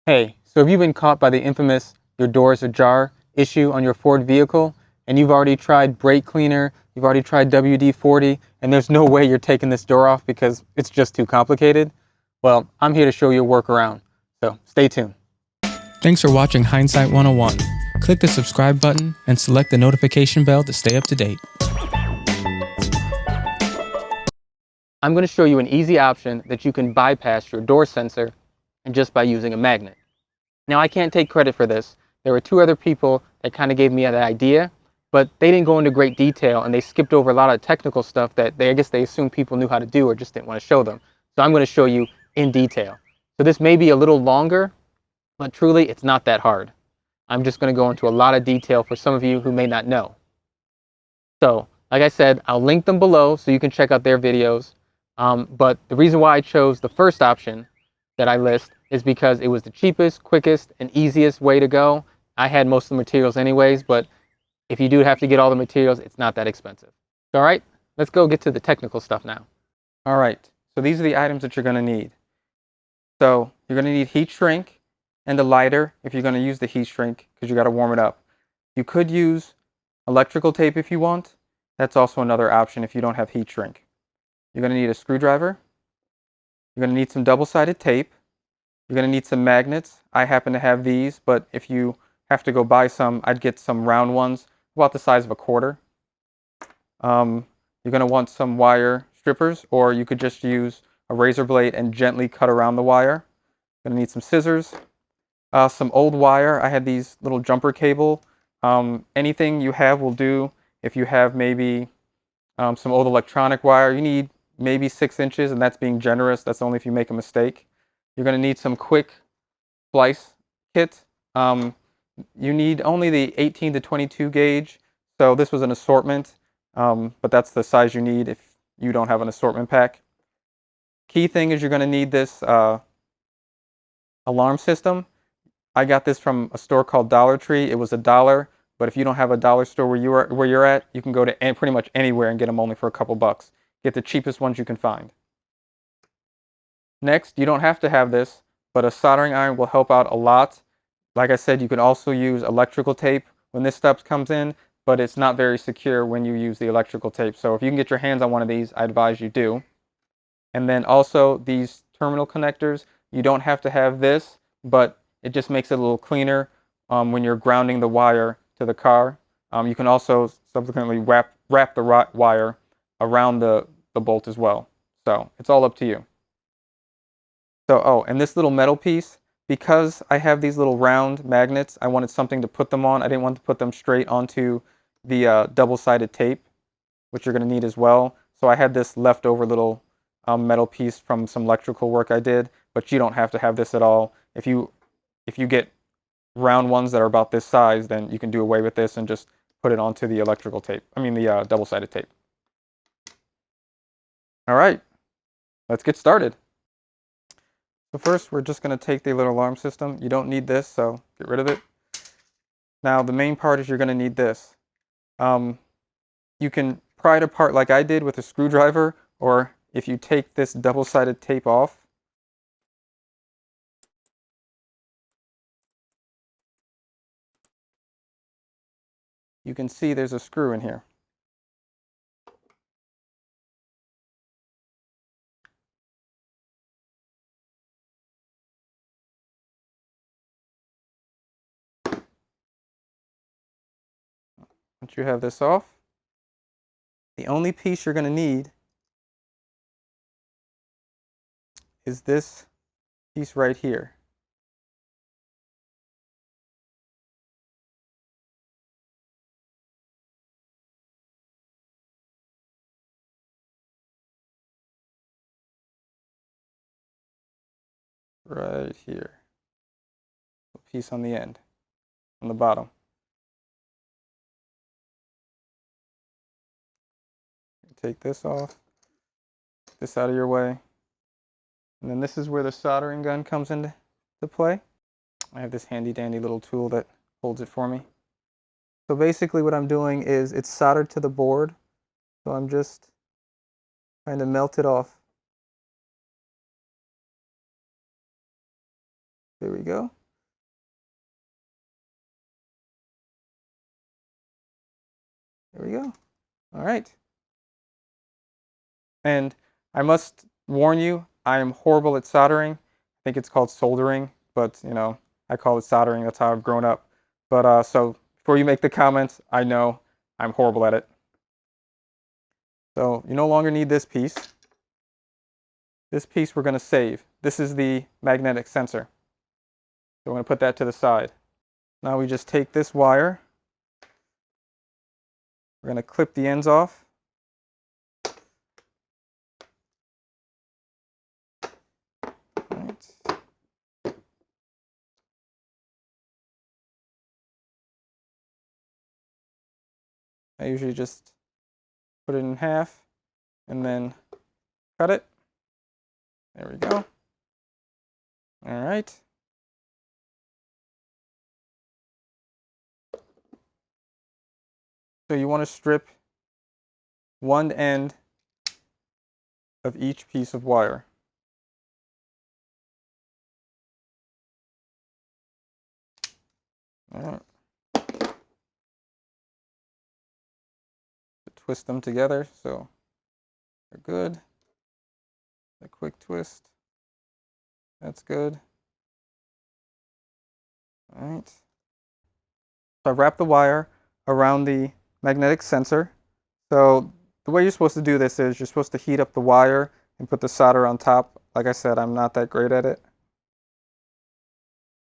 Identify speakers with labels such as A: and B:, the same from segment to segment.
A: Hey, so have you been caught by the infamous "your door's ajar" issue on your Ford vehicle, and you've already tried brake cleaner, you've already tried WD-40, and there's no way you're taking this door off because it's just too complicated? Well, I'm here to show you a workaround, so stay tuned.
B: Thanks for watching Hindsight 101. Click the subscribe button and select the notification bell to stay up to date.
A: I'm going to show you an easy option that you can bypass your door sensor and just by using a magnet. Now, I can't take credit for this. There were two other people that kind of gave me the idea, but they didn't go into great detail and they skipped over a lot of technical stuff that I guess they assumed people knew how to do or just didn't want to show them. So I'm going to show you in detail. So this may be a little longer, but truly it's not that hard. I'm just going to go into a lot of detail for some of you who may not know. So, like I said, I'll link them below so you can check out their videos. But the reason why I chose the first option that I list is because it was the cheapest, quickest, and easiest way to go. I had most of the materials anyways, but if you do have to get all the materials, it's not that expensive. All right, let's go get to the technical stuff now. All right, so these are the items that you're going to need. So you're going to need heat shrink and a lighter if you're going to use the heat shrink because you got to warm it up. You could use electrical tape if you want. That's also another option if you don't have heat shrink. You're going to need a screwdriver. You're going to need some double-sided tape. You're going to need some magnets. I happen to have these, but if you have to go buy some, I'd get some round ones, about the size of a quarter. You're going to want some wire strippers, or you could just use a razor blade and gently cut around the wire. You're going to need some scissors, some old wire. I had these little jumper cable. Anything you have will do. If you have maybe some old electronic wire, you need maybe 6 inches, and that's being generous. That's only if you make a mistake. You're going to need some quick splice kit. You need only the 18 to 22 gauge. So this was an assortment, but that's the size you need if you don't have an assortment pack. Key thing is you're going to need this alarm system. I got this from a store called Dollar Tree. It was $1, but if you don't have a dollar store where you're at, you can go to pretty much anywhere and get them only for a couple bucks. Get the cheapest ones you can find. Next, you don't have to have this, but a soldering iron will help out a lot. Like I said, you can also use electrical tape when this stuff comes in, but it's not very secure when you use the electrical tape. So if you can get your hands on one of these, I advise you do. And then also these terminal connectors, you don't have to have this, but it just makes it a little cleaner when you're grounding the wire to the car. You can also subsequently wrap the wire around the bolt as well. So it's all up to you. So, oh, and this little metal piece, because I have these little round magnets, I wanted something to put them on. I didn't want to put them straight onto the double-sided tape, which you're going to need as well. So I had this leftover little metal piece from some electrical work I did, but you don't have to have this at all. If you get round ones that are about this size, then you can do away with this and just put it onto the electrical tape. I mean the double-sided tape. All right, let's get started. So first, we're just going to take the little alarm system. You don't need this, so get rid of it. Now, the main part is you're going to need this. You can pry it apart like I did with a screwdriver, or if you take this double-sided tape off, you can see there's a screw in here. Once you have this off, the only piece you're going to need is this piece right here. Right here. A piece on the end, on the bottom. Take this off, this out of your way. And then this is where the soldering gun comes into play. I have this handy dandy little tool that holds it for me. So basically what I'm doing is it's soldered to the board. So I'm just trying to melt it off. There we go. There we go. All right. And I must warn you, I am horrible at soldering. I think it's called soldering, but you know, I call it soldering. That's how I've grown up. But so before you make the comments, I know I'm horrible at it. So you no longer need this piece. This piece we're going to save. This is the magnetic sensor. So we're going to put that to the side. Now we just take this wire. We're going to clip the ends off. Right. I usually just put it in half and then cut it. There we go. All right. So you want to strip one end of each piece of wire. All right. Twist them together so they're good. A quick twist. That's good. All right. So I've wrapped the wire around the magnetic sensor. So the way you're supposed to do this is you're supposed to heat up the wire and put the solder on top. Like I said, I'm not that great at it.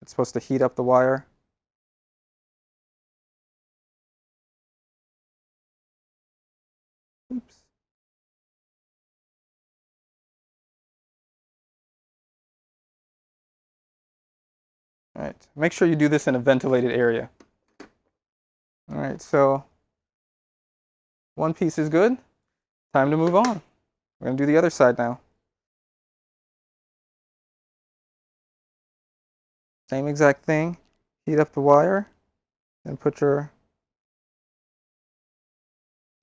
A: It's supposed to heat up the wire. Oops. All right. Make sure you do this in a ventilated area. All right. So one piece is good. Time to move on. We're going to do the other side now. Same exact thing. Heat up the wire and put your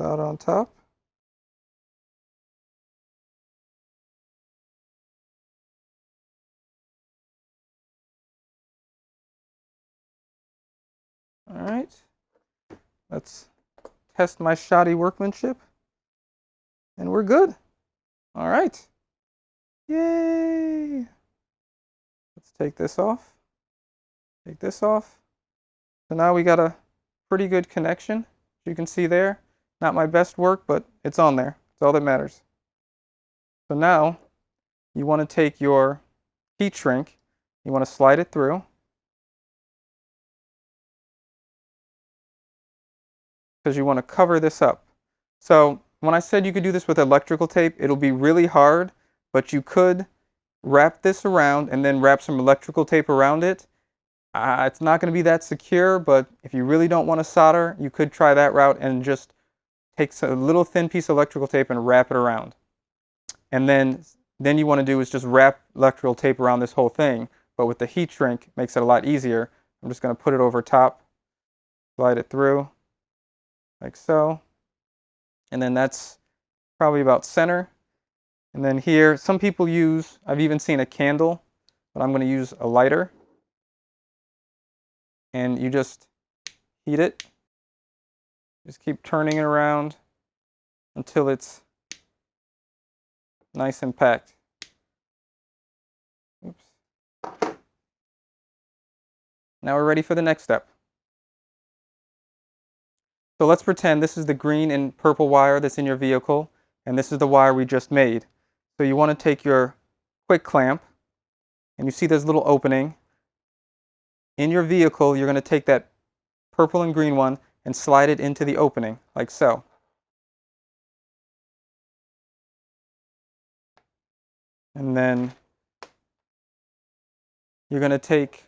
A: solder on top. All right. Let's test my shoddy workmanship. And we're good. All right. Yay. Let's take this off. Take this off. So now we got a pretty good connection. As you can see there. Not my best work, but it's on there. It's all that matters. So now you want to take your heat shrink. You want to slide it through. Because you want to cover this up. So when I said you could do this with electrical tape, it'll be really hard, but you could wrap this around and then wrap some electrical tape around it. It's not going to be that secure, but if you really don't want to solder, you could try that route and just take a little thin piece of electrical tape and wrap it around. And then you want to do is just wrap electrical tape around this whole thing, but with the heat shrink, it makes it a lot easier. I'm just going to put it over top, slide it through, like so. And then that's probably about center. And then here, some people use, I've even seen a candle, but I'm going to use a lighter. And you just heat it. Just keep turning it around until it's nice and packed. Oops. Now we're ready for the next step. So let's pretend this is the green and purple wire that's in your vehicle, and this is the wire we just made. So you want to take your quick clamp, and you see this little opening. In your vehicle, you're going to take that purple and green one and slide it into the opening, like so. And then you're going to take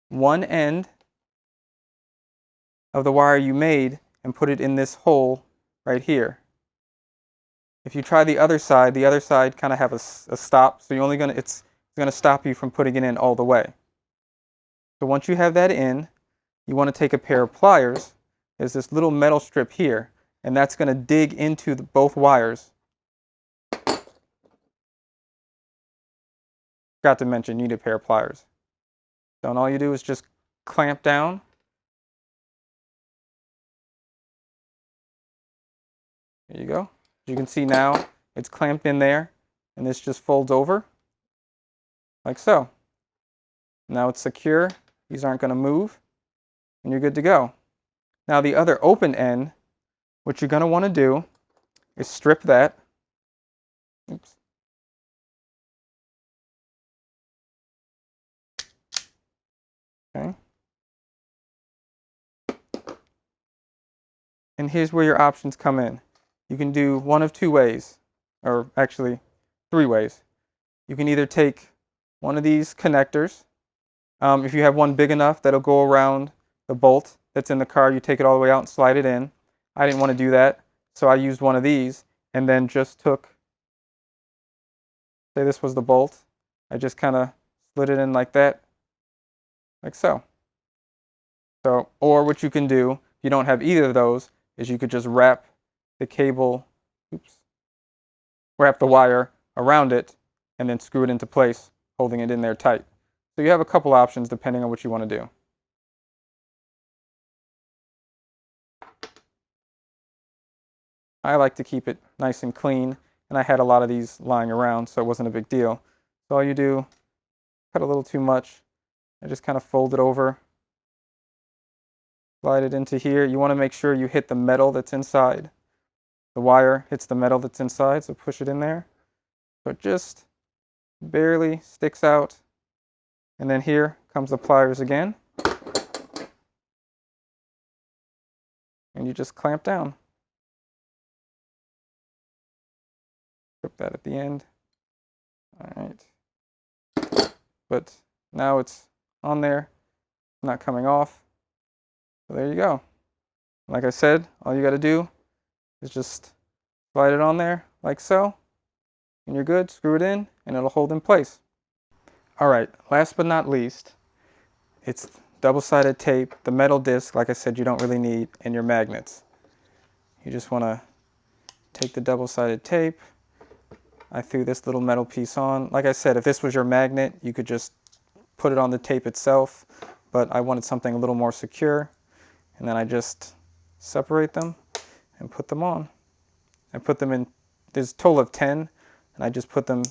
A: one end of the wire you made and put it in this hole right here. If you try the other side kind of have a stop, so it's going to stop you from putting it in all the way. So once you have that in, you want to take a pair of pliers. There's this little metal strip here, and that's going to dig into both wires. Forgot to mention, you need a pair of pliers. So and all you do is just clamp down. There you go. As you can see now, it's clamped in there, and this just folds over, like so. Now it's secure. These aren't going to move, and you're good to go. Now the other open end, what you're going to want to do is strip that. Oops. Okay. And here's where your options come in. You can do one of two ways, or actually 3 ways. You can either take one of these connectors. If you have one big enough that'll go around the bolt that's in the car, you take it all the way out and slide it in. I didn't want to do that, so I used one of these and then just took, say this was the bolt, I just kind of slid it in like that, like so. So, or what you can do, if you don't have either of those, is you could just wrap the cable, wrap the wire around it and then screw it into place, holding it in there tight. So you have a couple options depending on what you want to do. I like to keep it nice and clean, and I had a lot of these lying around, so it wasn't a big deal. So all you do, cut a little too much, I just kind of fold it over, slide it into here. You want to make sure you hit the metal that's inside. The wire hits the metal that's inside, so push it in there. So it just barely sticks out. And then here comes the pliers again. And you just clamp down. Clip that at the end. All right. But now it's on there, not coming off. So there you go. Like I said, all you got to do is just slide it on there like so. And you're good. Screw it in and it'll hold in place. All right, last but not least, it's double-sided tape, the metal disc, like I said, you don't really need, and your magnets. You just want to take the double-sided tape. I threw this little metal piece on. Like I said, if this was your magnet, you could just put it on the tape itself, but I wanted something a little more secure. And then I just separate them and put them on. I put them in, there's a total of 10, and I just put them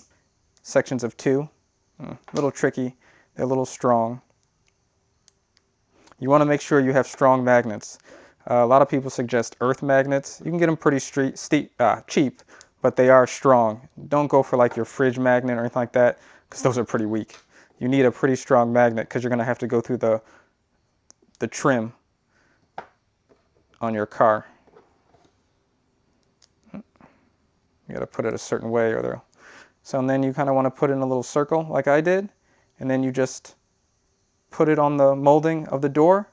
A: sections of 2. A little tricky, they're a little strong. You want to make sure you have strong magnets. A lot of people suggest earth magnets. You can get them pretty cheap, but they are strong. Don't go for like your fridge magnet or anything like that, because those are pretty weak. You need a pretty strong magnet because you're going to have to go through the trim on your car. You got to put it a certain way or they'll. So and then you kind of want to put it in a little circle like I did, and then you just put it on the molding of the door,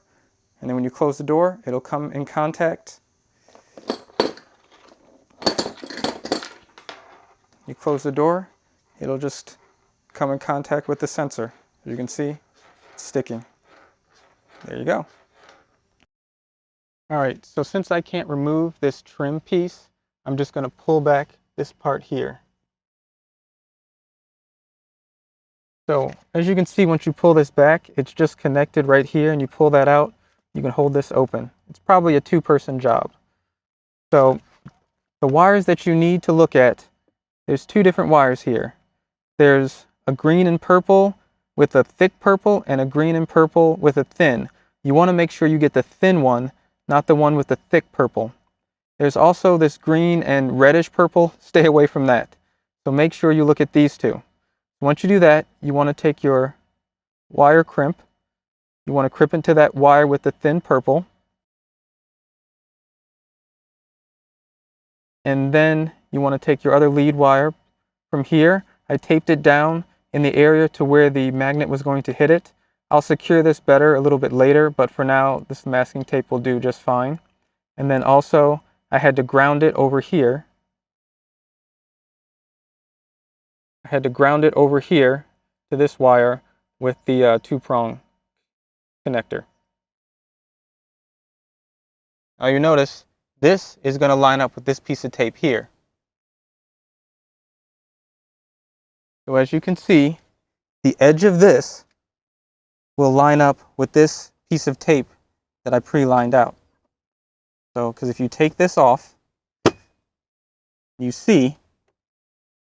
A: and then when you close the door, it'll come in contact. You close the door, it'll just come in contact with the sensor. As you can see, it's sticking. There you go. All right, so since I can't remove this trim piece, I'm just going to pull back this part here. So as you can see, once you pull this back, it's just connected right here, and you pull that out, you can hold this open. It's probably a 2-person job. So the wires that you need to look at, there's 2 different wires here. There's a green and purple with a thick purple and a green and purple with a thin. You want to make sure you get the thin one, not the one with the thick purple. There's also this green and reddish purple. Stay away from that. So make sure you look at these 2. Once you do that, you want to take your wire crimp. You want to crimp into that wire with the thin purple. And then you want to take your other lead wire from here. I taped it down in the area to where the magnet was going to hit it. I'll secure this better a little bit later, but for now, this masking tape will do just fine. And then also, I had to ground it over here. I had to ground it over here to this wire with the 2-prong connector. Now you notice this is going to line up with this piece of tape here. So as you can see, the edge of this will line up with this piece of tape that I pre-lined out. So, because if you take this off, you see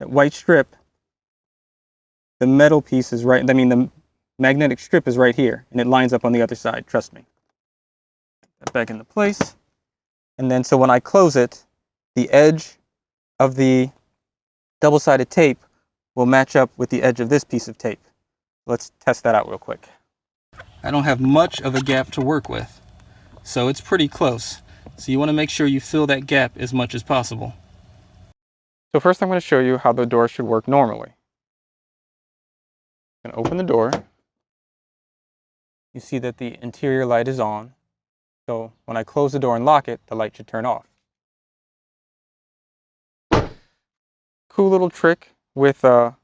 A: that white strip, the metal piece is right, the magnetic strip is right here, and it lines up on the other side, trust me. Put that back into place. And then, so when I close it, the edge of the double-sided tape will match up with the edge of this piece of tape. Let's test that out real quick. I don't have much of a gap to work with, so it's pretty close. So you want to make sure you fill that gap as much as possible. So first I'm going to show you how the door should work normally. I'm going to open the door. You see that the interior light is on. So when I close the door and lock it, the light should turn off. Cool little trick with the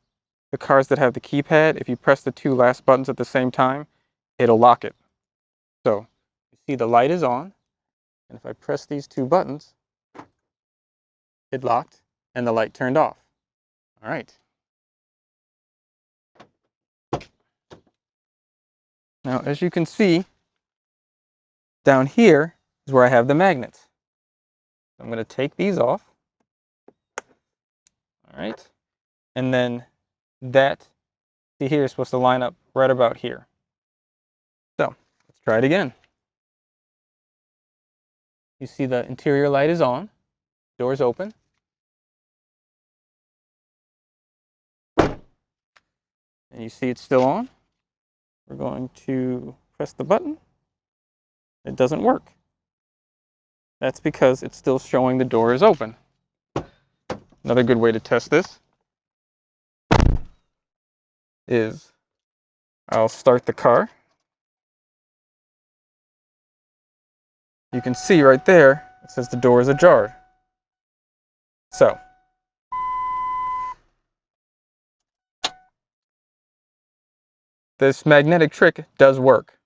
A: cars that have the keypad. If you press the two last buttons at the same time, it'll lock it. So you see the light is on. And if I press these two buttons, it locked and the light turned off. All right. Now, as you can see, down here is where I have the magnets. I'm going to take these off. All right. And then that, see here, is supposed to line up right about here. So let's try it again. You see the interior light is on, door's open. And you see it's still on. We're going to press the button. It doesn't work. That's because it's still showing the door is open. Another good way to test this is I'll start the car. You can see right there, it says the door is ajar. So, this magnetic trick does work.